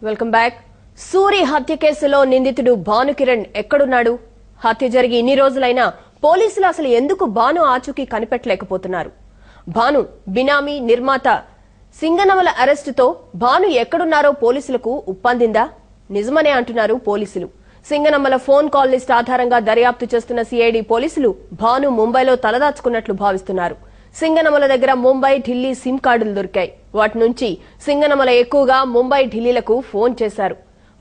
Welcome back. Suri హత్య కేసులో నిందితుడు భానుకిరణ్ ఎక్కడున్నాడు? హత్య జరిగి ఇన్ని రోజులైనా పోలీసులు అసలు ఎందుకు భాను ఆచూకీ కనిపెట్టలేకపోతున్నారు? భాను బినామీ నిర్మాత సింగనమల అరెస్టుతో భాను ఎక్కడున్నారో పోలీసులకు ఉప్పందిందా? నిజమనే అంటున్నారు పోలీసులు. సింగనమల ఫోన్ కాల్ లిస్ట్ ఆధారంగా దర్యాప్తు చేస్తున్న సిఐడి పోలీసులు భాను ముంబైలో తలదాచుకున్నట్లు భావిస్తున్నారు. సింగనమల దగ్గర ముంబై, ఢిల్లీ సిమ్ కార్డులు దొరికాయి. వాటి నుంచి సింగనమల ఎక్కువగా ముంబై, ఢిల్లీలకు ఫోన్ చేశారు.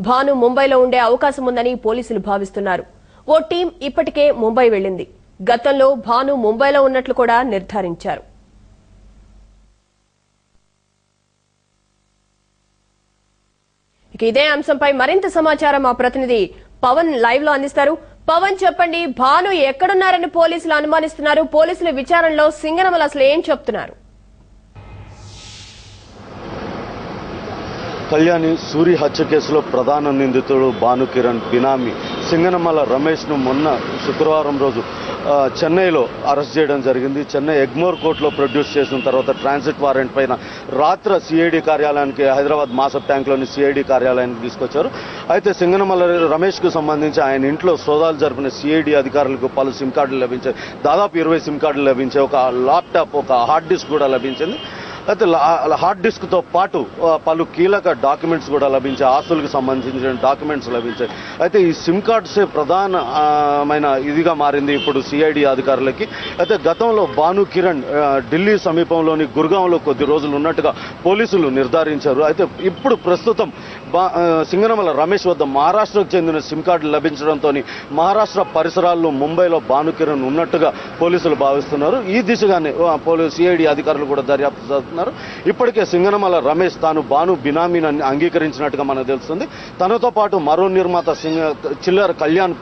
భాను ముంబైలో ఉండే అవకాశం ఉందని పోలీసులు భావిస్తున్నారు. ఓ టీం ఇప్పటికే ముంబై వెళ్లింది. గతంలో భాను ముంబైలో ఉన్నట్లు కూడా నిర్ధారించారు. ఇదే అంశంపై మరింత సమాచారం మా ప్రతినిధి పవన్ లైవ్ లో అందిస్తారు. పవన్, చెప్పండి, భాను ఎక్కడున్నారని పోలీసులు అనుమానిస్తున్నారు? పోలీసుల విచారణలో సింగనమల అసలు ఏం చెప్తున్నారు? కళ్యాణి సూరి హత్య కేసులో ప్రధాన నిందితుడు భానుకిరణ్ బినామీ సింగనమల రమేష్ ను మొన్న శుక్రవారం రోజు చెన్నైలో అరెస్ట్ చేయడం జరిగింది. చెన్నై ఎగ్మోర్ కోర్టులో ప్రొడ్యూస్ చేసిన తర్వాత ట్రాన్సిట్ వారెంట్ పైన రాత్రి సిఐడి కార్యాలయానికి, హైదరాబాద్ మాసప్ ట్యాంక్లోని సిఐడి కార్యాలయానికి తీసుకొచ్చారు. అయితే సింగనమల రమేష్ కు సంబంధించి ఆయన ఇంట్లో సోదాలు జరిపిన సిఐడి అధికారులకు పలు సిమ్ కార్డులు లభించాయి. దాదాపు 20 సిమ్ కార్డులు లభించాయి. ఒక ల్యాప్టాప్, ఒక హార్డ్ డిస్క్ కూడా లభించింది. అయితే హార్డ్ డిస్క్ తో పాటు పలు కీలక డాక్యుమెంట్స్ కూడా లభించాయి. ఆస్తులకు సంబంధించిన డాక్యుమెంట్స్ లభించాయి. అయితే ఈ సిమ్ కార్డ్సే ప్రధానమైన ఇదిగా మారింది ఇప్పుడు సిఐడి అధికారులకి. అయితే గతంలో భానుకిరణ్ ఢిల్లీ సమీపంలోని గుర్గాంలో కొద్ది రోజులు ఉన్నట్టుగా పోలీసులు నిర్ధారించారు. అయితే ఇప్పుడు ప్రస్తుతం సింగనమల రమేష్ వద్ద మహారాష్ట్రకు చెందిన సిమ్ కార్డులు లభించడంతో మహారాష్ట్ర పరిసరాల్లో ముంబైలో భానుకిరణ్ ఉన్నట్టుగా పోలీసులు భావిస్తున్నారు. ఈ దిశగానే సిఐడి అధికారులు కూడా దర్యాప్తు. ఇప్పటికే సింగనమల రమేష్ తాను భాను బినామీని అంగీకరించినట్టుగా మనకు తెలుస్తుంది. తనతో పాటు మరో నిర్మాత చిల్లర కళ్యాణ్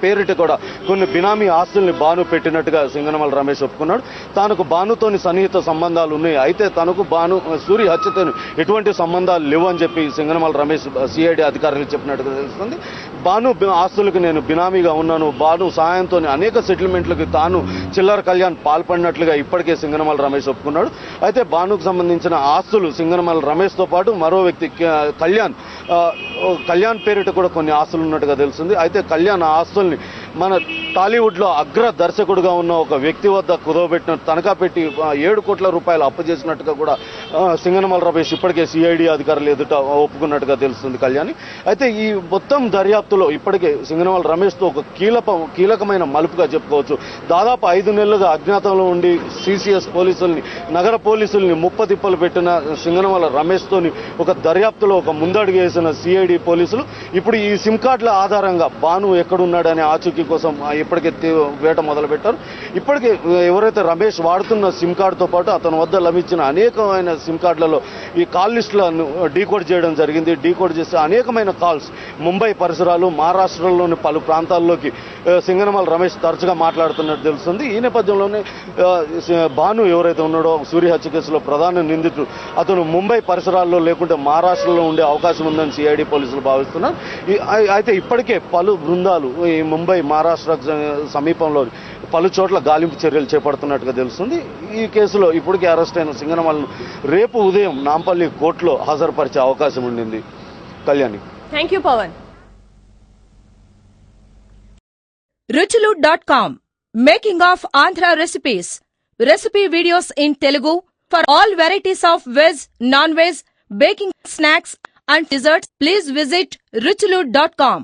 పేరిట కూడా కొన్ని బినామీ ఆస్తుల్ని భాను పెట్టినట్టుగా సింగనమల రమేష్ ఒప్పుకున్నాడు. తనకు భానుతోని సన్నిహిత సంబంధాలు ఉన్నాయి. అయితే తనకు భాను సూరి హత్యతో ఎటువంటి సంబంధాలు లేవు అని చెప్పి సింగనమల రమేష్ సిఐడి అధికారులకు చెప్పినట్టుగా తెలుస్తుంది. భాను ఆస్తులకు నేను బినామీగా ఉన్నాను, భాను సహాయంతో అనేక సెటిల్మెంట్లకు తాను చిల్లర కళ్యాణ్ పాల్పడినట్లుగా ఇప్పటికే సింగనమల రమేష్ ఒప్పుకున్నాడు. అయితే భానుకు సంబంధించిన ఆస్తులు సింగనమల రమేష్ తో పాటు మరో వ్యక్తి కళ్యాణ్ పేరిట కూడా కొన్ని ఆస్తులు ఉన్నట్టుగా తెలుస్తుంది. అయితే కళ్యాణ్ ఆస్తుల్ని మన టాలీవుడ్ లో అగ్ర దర్శకుడుగా ఉన్న ఒక వ్యక్తి వద్ద కుదవబెట్టిన తనఖా పెట్టి 7 కోట్ల రూపాయలు అప్పు చేసినట్టుగా కూడా సింగనమల రమేష్ ఇప్పటికే సిఐడి అధికారులు ఎదుట ఒప్పుకున్నట్టుగా తెలుస్తుంది కళ్యాణి. అయితే ఈ మొత్తం దర్యాప్తులో ఇప్పటికే సింగనమల రమేష్ తో ఒక కీలకమైన మలుపుగా చెప్పుకోవచ్చు. దాదాపు 5 నెలలుగా అజ్ఞాతంలో ఉండి సిసిఎస్ పోలీసుల్ని, నగర పోలీసుల్ని ముప్పతిప్పలు పెట్టిన సింగనమల రమేష్ తోని ఒక దర్యాప్తులో ఒక ముందడుగు వేసిన సిఐడి పోలీసులు ఇప్పుడు ఈ సిమ్ కార్డుల ఆధారంగా భాను ఎక్కడున్నాడనే ఆచూకీ కోసం ఇప్పటికే వేట మొదలుపెట్టారు. ఇప్పటికే ఎవరైతే రమేష్ వాడుతున్న సిమ్ కార్డుతో పాటు అతని వద్ద లభించిన అనేకమైన సిమ్ కార్డులలో ఈ కాల్ లిస్టులను డీకోడ్ చేయడం జరిగింది. డీకోడ్ చేస్తే అనేకమైన కాల్స్ ముంబై పరిసరాలు, మహారాష్ట్రలోని పలు ప్రాంతాల్లోకి సింగనమల రమేష్ తరచుగా మాట్లాడుతున్నట్టు తెలుస్తుంది. ఈ నేపథ్యంలోనే భాను ఎవరైతే ఉన్నాడో సూరి హత్య కేసులో ప్రధాన నిందితుడు అతను ముంబై పరిసరాల్లో లేకుంటే మహారాష్ట్రలో ఉండే అవకాశం ఉందని సిఐడి పోలీసులు భావిస్తున్నారు. అయితే ఇప్పటికే పలు బృందాలు ఈ ముంబై, మహారాష్ట్ర సమీపంలో పలు చోట్ల గాలింపు చర్యలు చేపడుతున్నట్టుగా తెలుస్తుంది. ఈ కేసులో ఇప్పటికే అరెస్ట్ అయిన సింగనమలను రేపు ఉదయం నాంపల్లి కోర్టులో హాజరుపరిచే అవకాశం ఉండింది. Kalyani, thank you Pavan. Ruchulu.com, making of Andhra recipes. Recipe videos in Telugu for all varieties of veg, non-veg, baking snacks and desserts. Please visit Ruchulu.com.